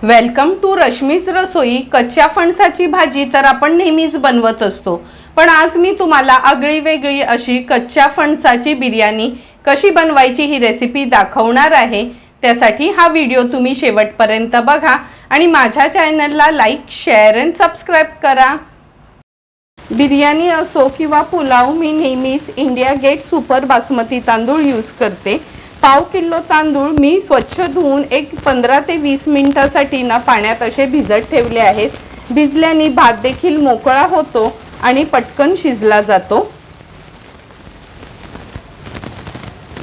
Welcome to Rashmi's रसोई। कच्च्या फणसाची भाजी तर आपण नेहमीच बनवत असतो, पण आज मी तुम्हाला आगळी वेगळी अशी कच्च्या फणसाची बिर्याणी कशी बनवायची ही रेसिपी दाखवणार आहे। त्यासाठी हा व्हिडिओ तुम्ही शेवटपर्यंत बघा आणि माझ्या चॅनलला लाईक, शेअर आणि सबस्क्राइब करा। बिर्याणी असो किंवा पुलाव, मी नेहमीच इंडिया गेट सुपर बासमती तांदूळ यूज करते। पाव किलो तांदूळ मी स्वच्छ धुवून एक 15 ते 20 मिनिटांसाठी ना पाण्यात असे भिजत ठेवले आहेत। भिजल्याने भात देखील मोकळा होतो आणि पटकन शिजला जातो।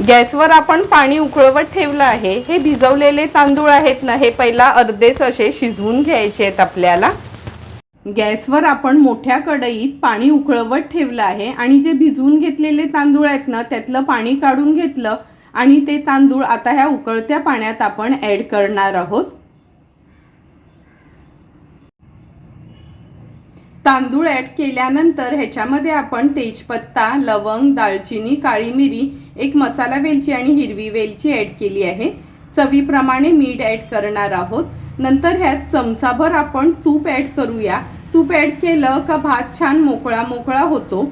गॅसवर आपण पाणी उकळवत ठेवलं आहे। हे भिजवलेले तांदूळ आहेत ना, हे पहिला अर्धेच असे शिजवून घ्यायचे आहेत आपल्याला। गॅसवर आपण मोठ्या कढईत पाणी उकळवत ठेवलं आहे आणि जे भिजवून घेतलेले तांदूळ आहेत ना, त्यातलं पाणी काढून घेतलं आणि ते तांदूळ आता ह्या उकळत्या पाण्यात आपण ॲड करणार आहोत। तांदूळ ॲड केल्यानंतर ह्याच्यामध्ये आपण तेजपत्ता, लवंग, दालचिनी, काळी मिरी, एक मसाला वेलची आणि हिरवी वेलची ॲड केली आहे। चवीप्रमाणे मीठ ॲड करणार आहोत। नंतर ह्यात चमचाभर आपण तूप ॲड करूया। तूप ॲड केलं का भात छान मोकळा मोकळा होतो।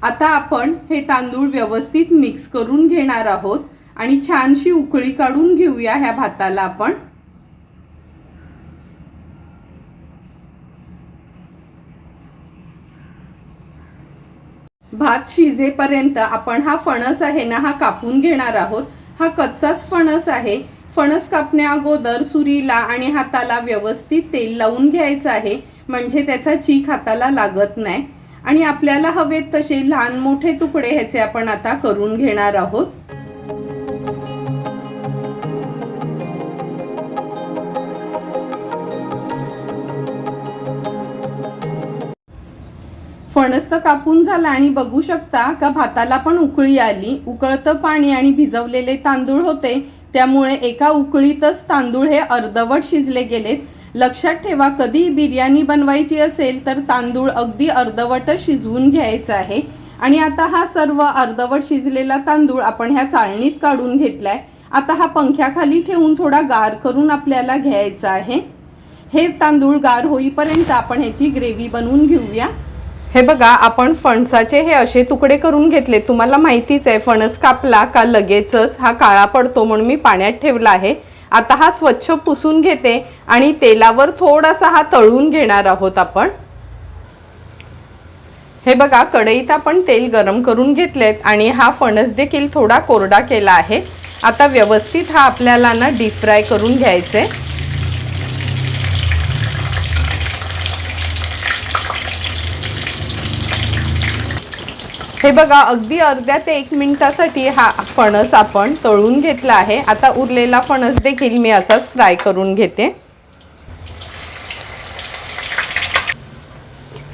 आता आपण हे तांदूळ व्यवस्थित मिक्स करून घेणार आहोत आणि छानशी उकळी काढून घेऊया ह्या भाताला आपण। भात शिजेपर्यंत आपण हा फणस आहे ना, हा कापून घेणार आहोत। हा कच्चाच फणस आहे। फणस कापण्या अगोदर सुरीला आणि हाताला व्यवस्थित तेल लावून घ्यायचं आहे, म्हणजे त्याचा चीक हाताला लागत नाही। आणि आपल्याला हवेत तसे लहान मोठे तुकडे ह्याचे आपण आता करून घेणार आहोत। फणस तर कापून झाला आणि बघू शकता का भाताला पण उकळी आली। उकळतं पाणी आणि भिजवलेले तांदूळ होते, त्यामुळे एका उकळीतच तांदूळ हे अर्धवट शिजले गेलेत। लक्षात ठेवा, कधी बिर्याणी बनवायची असेल तर तांदूळ अगदी अर्धवटच शिजवून घ्यायचा आहे। आणि आता हा सर्व अर्धवट शिजलेला तांदूळ आपण ह्या चाळणीत काढून घेतलाय। आता हा पंख्याखाली ठेवून थोडा गार करून आपल्याला घ्यायचा आहे। हे तांदूळ गार होईपर्यंत आपण ह्याची ग्रेव्ही बनवून घेऊया। हे बघा, आपण फणसाचे हे असे तुकडे करून घेतले। तुम्हाला माहितीच आहे, फणस कापला का लगेचच हा काळा पडतो, म्हणून मी पाण्यात ठेवला आहे। आता हा स्वच्छ पुसून घेते आणि तेलावर थोडासा हा तळून घेणार आहोत आपण। हे बघा, कढईत आपण तेल गरम करून घेतलेत आणि हा फणस देखील थोडा कोरडा केला आहे। आता व्यवस्थित हा आपल्याला ना डीप फ्राय करून घ्यायचे। हे बघा, अगदी अर्ध्या ते 1 मिनिटासाठी हा फणस आपण तळून घेतला आहे। आता उरलेला फणस देखील मी असाच फ्राय करून घेते।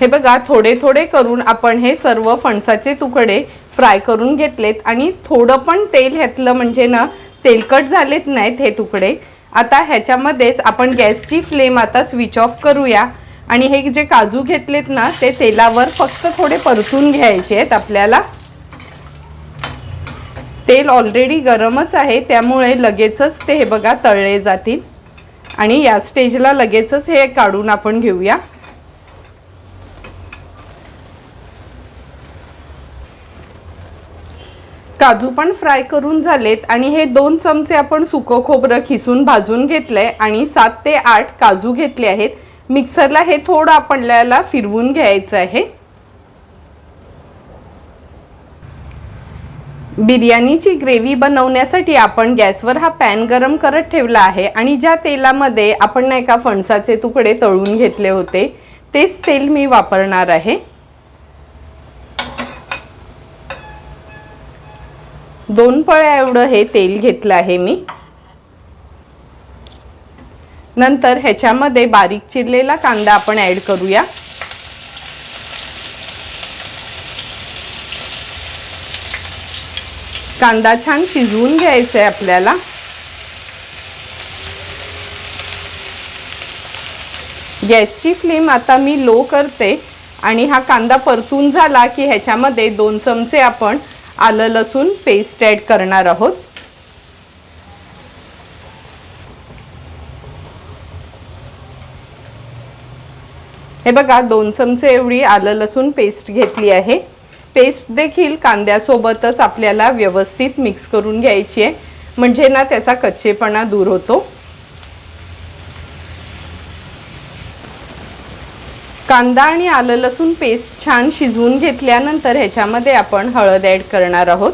हे बघा, थोडे थोडे करून आपण हे सर्व फणसाचे तुकडे फ्राय करून घेतलेत आणि थोडं पण तेल घातलं म्हणजे ना तेलकट झालेत नाहीत हे तुकडे। आता ह्याच्यामध्येच आपण गॅसची फ्लेम आता स्विच ऑफ करूया आणि हे जे काजू घेतलेत ना, ते तेलावर फक्त थोडे परतून घ्यायचे आहेत आपल्याला। तेल ऑलरेडी गरमच आहे, त्यामुळे लगेचच ते हे बघा तळले जातील आणि या स्टेजला लगेचच हे काढून आपण घेऊया। काजू पण फ्राय करून झालेत आणि हे 2 चमचे आपण सुकं खोबरं खिसून भाजून घेतलंय आणि 7 ते 8 काजू घेतले आहेत। मिक्सरला हे थोडं आपल्याला फिरवून घ्यायचं आहे। बिर्याणीची ग्रेव्ही बनवण्यासाठी आपण गॅसवर हा पॅन गरम करत ठेवला आहे आणि ज्या तेलामध्ये आपण नाही का फणसाचे तुकडे तळून घेतले होते, तेच तेल मी वापरणार आहे। 2 पळ्या एवढं हे तेल घेतलं आहे मी। नंतर ह्याच्यामध्ये बारीक चिरलेला कांदा आपण ॲड करूया। कांदा छान शिजवून घ्यायचा आहे आपल्याला। गॅसची फ्लेम आता मी लो करते आणि हा कांदा परतून झाला की ह्याच्यामध्ये 2 चमचे आपण आलं लसूण पेस्ट ॲड करणार आहोत। हे बघा 2 चमचे एवढी आलं लसूण पेस्ट घेतली आहे। पेस्ट देखील कांद्यासोबतच आपल्याला व्यवस्थित मिक्स करून घ्यायची आहे, म्हणजे ना त्याचा कच्चेपणा दूर होतो। कांदा आणि आलं लसूण पेस्ट छान शिजवून घेतल्यानंतर ह्याच्यामध्ये आपण हळद ॲड करणार आहोत।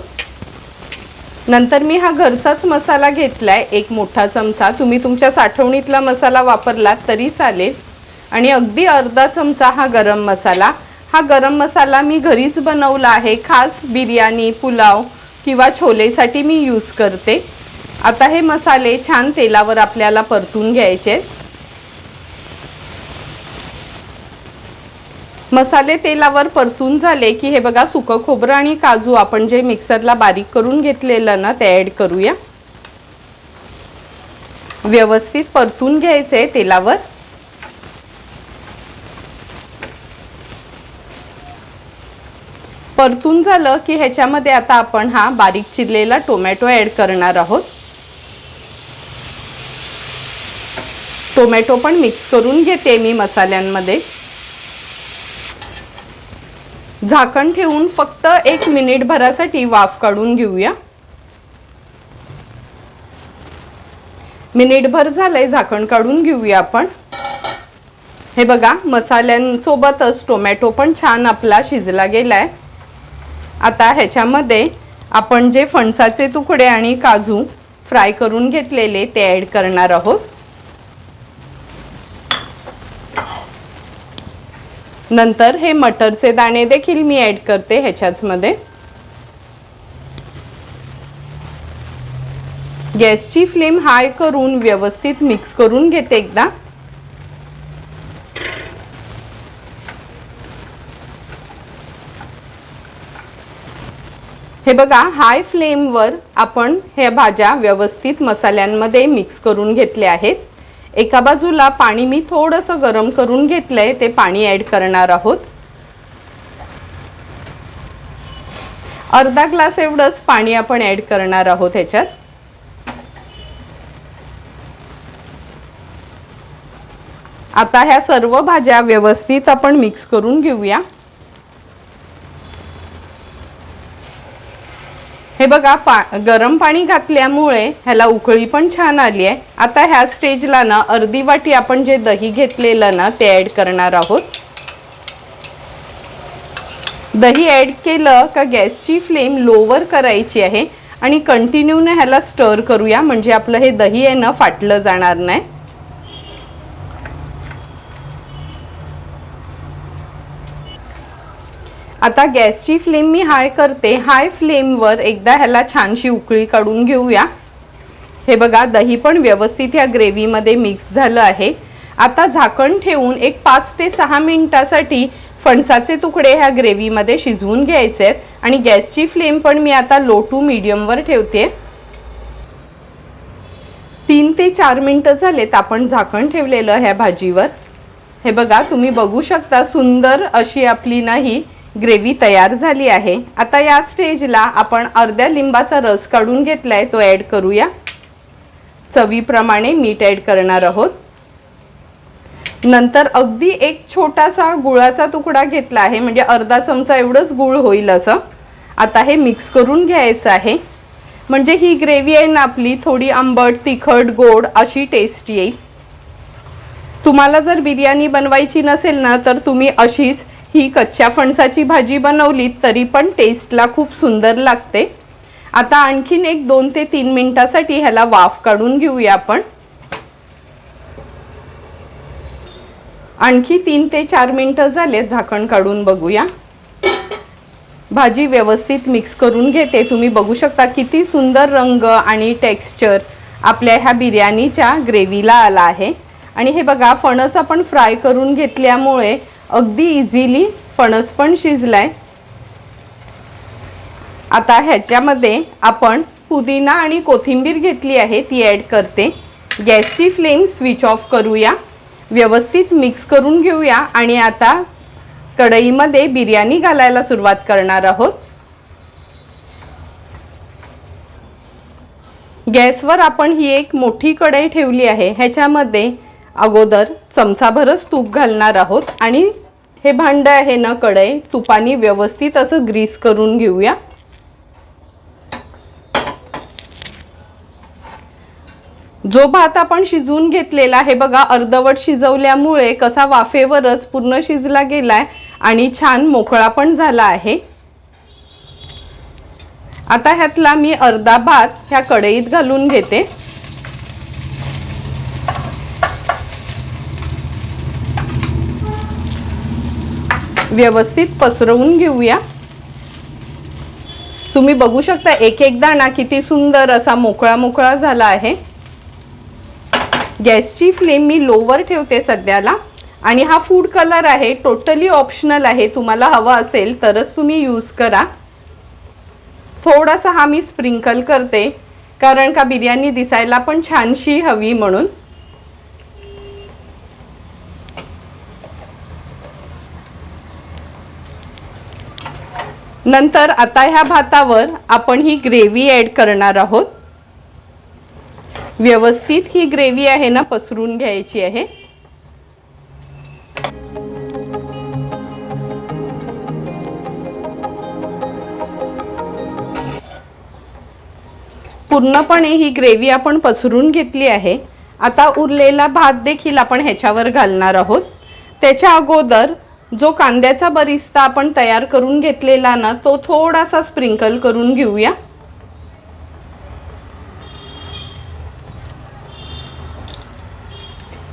नंतर मी हा घरचाच मसाला घेतलाय 1 मोठा चमचा, तुम्ही तुमच्या साठवणीतला मसाला वापरलात तरी चालेल। आणि अगदी अर्धा चमचा हा गरम मसाला। हा गरम मसाला मी घरीच बनवला आहे, खास बिर्याणी, पुलाव किंवा छोलेसाठी मी यूज करते। आता हे मसाले छान तेलावर आपल्याला परतून घ्यायचे। मसाले तेलावर परतून झाले की हे बघा सुकं खोबरं आणि काजू आपण जे मिक्सरला बारीक करून घेतलेलं ना ते ॲड करूया। व्यवस्थित परतून घ्यायचे तेलावर। परतून झालं की ह्याच्यामध्ये आता आपण हा बारीक चिरलेला टोमॅटो ॲड करणार आहोत। टोमॅटो पण मिक्स करून घेते मी मसाल्यांमध्ये। झाकण ठेवून फक्त 1 मिनिट भरासाठी वाफ काढून घेऊया। मिनिटभर झालंय, झाकण काढून घेऊया आपण। हे बघा मसाल्यांसोबतच टोमॅटो पण छान आपला शिजला गेलाय। आता ह्याच्यामध्ये आपण जे फणसाचे तुकडे आणि काजू फ्राय करून घेतलेले ते ॲड करणार आहोत। नंतर हे मटरचे दाणे देखील मी ॲड करते ह्याच्याच मध्ये। गॅसची फ्लेम हाय करून व्यवस्थित मिक्स करून घेते एकदा। हे बघा हाय फ्लेमवर आपण हे भाज्या व्यवस्थित मसाल्यांमध्ये मिक्स करून घेतले आहेत। एका बाजूला पाणी मी थोडंसं गरम करून घेतलंय, ते पाणी ॲड करणार आहोत। अर्धा ग्लास एवढंच पाणी आपण ॲड करणार आहोत ह्याच्यात। आता ह्या सर्व भाज्या व्यवस्थित आपण मिक्स करून घेऊया। हे बघा गरम पाणी घातल्यामुळे ह्याला उकळी पण छान आली आहे। आता ह्या स्टेजला ना अर्धी वाटी आपण जे दही घेतलेलं ना ते ॲड करणार आहोत। दही ॲड केलं का गॅसची फ्लेम लोवर करायची आहे आणि कंटिन्यूने ह्याला स्टर करूया, म्हणजे आपलं हे दही आहे ना फाटलं जाणार नाही। आता गॅसची फ्लेम मी हाय करते। हाय फ्लेमवर एकदा ह्याला छानशी उकळी काढून घेऊया। हे बघा दही पण व्यवस्थित या ग्रेव्हीमध्ये मिक्स झालं आहे। आता झाकण ठेवून एक 5 ते 6 मिनिटासाठी फणसाचे तुकडे ह्या ग्रेव्हीमध्ये शिजवून घ्यायचे आहेत आणि गॅसची फ्लेम पण मी आता लो टू मीडियमवर ठेवते। 3 ते 4 मिनिटं झालेत आपण झाकण ठेवलेलं ह्या भाजीवर। हे बघा तुम्ही बघू शकता सुंदर अशी आपली नाही ग्रेव्ही तयार झाली आहे। आता या स्टेजला आपण अर्ध्या लिंबाचा रस काढून घेतलाय तो ॲड करूया। चवीप्रमाणे मीठ ॲड करणार आहोत। नंतर अगदी एक छोटासा गुळाचा तुकडा घेतला आहे, म्हणजे अर्धा चमचा एवढंच गुळ होईल असं। आता हे मिक्स करून घ्यायचं आहे, म्हणजे ही ग्रेव्ही आहे ना आपली थोडी आंबट, तिखट, गोड अशी टेस्ट येईल। तुम्हाला जर बिर्याणी बनवायची नसेल ना तर तुम्ही अशीच ही कच्च्या फणसाची भाजी बनवली तरी पण टेस्टला खूप सुंदर लागते। आता आणखीन एक 2 ते 3 मिनिटासाठी ह्याला वाफ काढून घेऊया आपण। आणखी 3 ते 4 मिनिटं झाले, झाकण काढून बघूया। भाजी व्यवस्थित मिक्स करून घेते। तुम्ही बघू शकता किती सुंदर रंग आणि टेक्स्चर आपल्या ह्या बिर्याणीच्या ग्रेव्हीला आला आहे। आणि हे बघा फणस आपण फ्राय करून घेतल्यामुळे अगदी इझिली फणस पण शिजलाय। आता ह्याच्यामध्ये आपण पुदिना आणि कोथिंबीर घेतली आहे ती ॲड करते। गॅसची फ्लेम स्विच ऑफ करूया, व्यवस्थित मिक्स करून घेऊया आणि आता कढईमध्ये बिर्याणी घालायला सुरुवात करणार आहोत। गॅसवर आपण ही एक मोठी कढई ठेवली आहे, ह्याच्यामध्ये अगोदर चमचाभरच तूप घालणार आहोत आणि हे भांडं आहे ना कढई तुपाने व्यवस्थित असं ग्रीस करून घेऊया। जो भात आपण शिजवून घेतलेला आहे बघा, अर्धवट शिजवल्यामुळे कसा वाफेवरच पूर्ण शिजला गेलाय आणि छान मोकळा पण झाला आहे। आता ह्यातला मी अर्धा भात ह्या कढईत घालून घेते। व्यवस्थित पसरवून घेऊया। तुम्ही बघू शकता एक एक दाणा किती सुंदर असा मोकळा मोकळा झाला आहे। गॅसची फ्लेम मी लोवर ठेवते सध्याला आणि हा फूड कलर आहे, टोटली ऑप्शनल आहे, तुम्हाला हवा असेल तरच तुम्ही यूज करा। थोडासा हा मी स्प्रिंकल करते कारण का बिर्याणी दिसायला पण छानशी हवी म्हणून। नंतर आता ह्या भातावर आपण ही ग्रेव्ही ॲड करणार आहोत। व्यवस्थित ही ग्रेव्ही आहे ना पसरून घ्यायची आहे। पूर्णपणे ही ग्रेव्ही आपण पसरून घेतली आहे। आता उरलेला भात देखील आपण ह्याच्यावर घालणार आहोत। त्याच्या अगोदर जो कांद्याचा बरिस्ता आपण तयार करून घेतलेला ना तो थोडासा स्प्रिंकल करून घेऊया।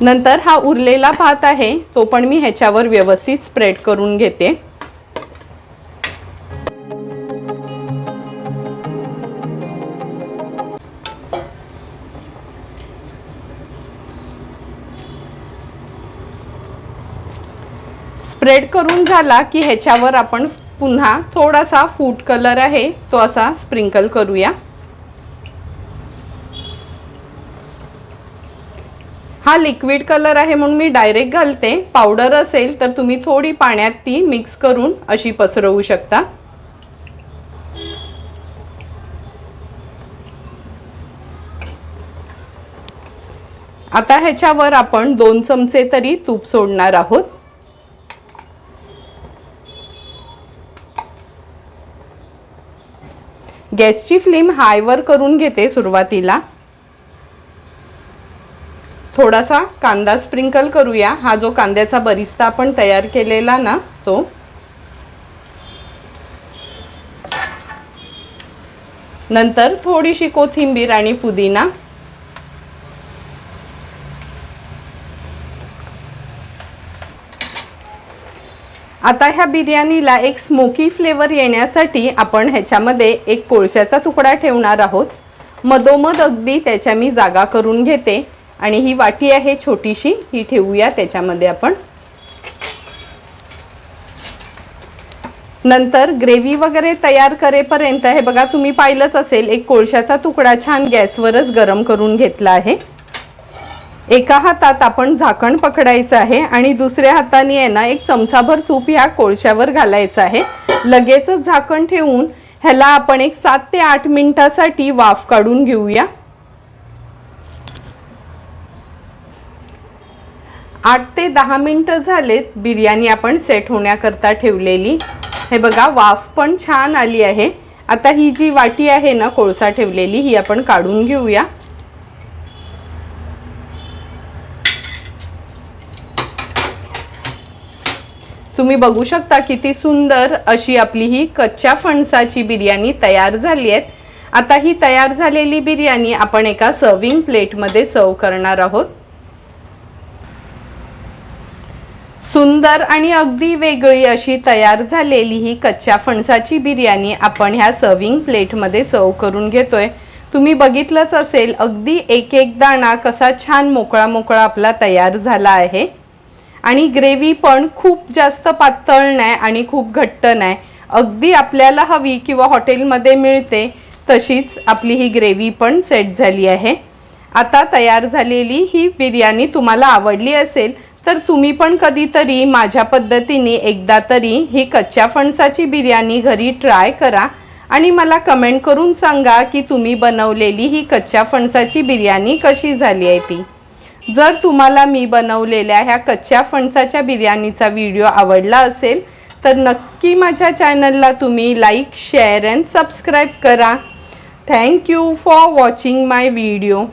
नंतर हा उरलेला भात आहे तो पण मी ह्याच्यावर व्यवस्थित स्प्रेड करून घेते। स्प्रेड करून झाला की ह्याच्यावर आपण पुन्हा थोडासा फूड कलर आहे तो असा स्प्रिंकल करूया। हा लिक्विड कलर आहे म्हणून मी डायरेक्ट घालते, पावडर असेल तर तुम्ही थोडी पाण्यात ती मिक्स करून अशी पसरवू शकता। आता ह्याच्यावर आपण 2 चमचे तरी तूप सोडणार आहोत। गॅसची फ्लेम हायवर करून घेते सुरुवातीला। थोडासा कांदा स्प्रिंकल करूया। हा जो कांद्याचा बरिस्ता आपण तयार केलेला ना तो, नंतर थोडीशी कोथिंबीर आणि पुदिना, आता ह्या बिर्याणीला एक स्मोकी फ्लेवर येण्यासाठी आपण ह्याच्यामध्ये एक कोळशाचा तुकडा ठेवणार आहोत। मधोमध अगदी त्याच्या मी जागा करून घेते आणि ही वाटी आहे छोटीशी, ही ठेवूया त्याच्यामध्ये आपण। नंतर ग्रेव्ही वगैरे तयार करेपर्यंत हे बघा तुम्ही पाहिलंच असेल एक कोळशाचा तुकडा छान गॅसवरच गरम करून घेतला आहे। एका हातात आपण झाकण पकडायचं आहे आणि दुसऱ्या हाताने आहे ना एक चमचाभर तूप ह्या कोळशावर घालायचं आहे। लगेचच झाकण ठेवून ह्याला आपण एक 7 ते 8 मिनिटासाठी वाफ काढून घेऊया। 8 ते 10 मिनिटं झालेत बिर्याणी आपण सेट होण्याकरता ठेवलेली। हे बघा वाफ पण छान आली आहे। आता ही जी वाटी आहे ना कोळसा ठेवलेली ही आपण काढून घेऊया। तुम्ही बघू शकता किती सुंदर अशी आपली ही कच्च्या फणसाची बिर्याणी तयार झाली आहे। आता ही तयार झालेली बिर्याणी आपण एका सर्विंग प्लेटमध्ये सर्व करणार आहोत। सुंदर आणि अगदी वेगळी अशी तयार झालेली ही कच्च्या फणसाची बिर्याणी आपण ह्या सर्विंग प्लेटमध्ये सर्व करून घेतोय। तुम्ही बघितलंच असेल अगदी एक एक दाणा कसा छान मोकळा मोकळा आपला तयार झाला आहे आणि ग्रेव्ही पण खूप जास्त पातळ नाही आणि खूप घट्ट नाही, अगदी आपल्याला हवी किंवा हॉटेलमध्ये मिळते तशीच आपली ही ग्रेव्ही पण सेट झाली आहे। आता तयार झालेली ही बिर्याणी तुम्हाला आवडली असेल तर तुम्ही पण कधीतरी माझ्या पद्धतीने एकदा तरी ही कच्च्या फणसाची बिर्याणी घरी ट्राय करा आणि मला कमेंट करून सांगा की तुम्ही बनवलेली ही कच्च्या फणसाची बिर्याणी कशी झाली आहे ती। जर तुम्हाला मी बनवलेल्या ह्या कच्च्या फणसाच्या बिर्याणीचा व्हिडिओ आवडला असेल तर नक्की माझ्या चॅनलला तुम्ही लाईक, शेअर अँड सबस्क्राईब करा. Thank you for watching my video.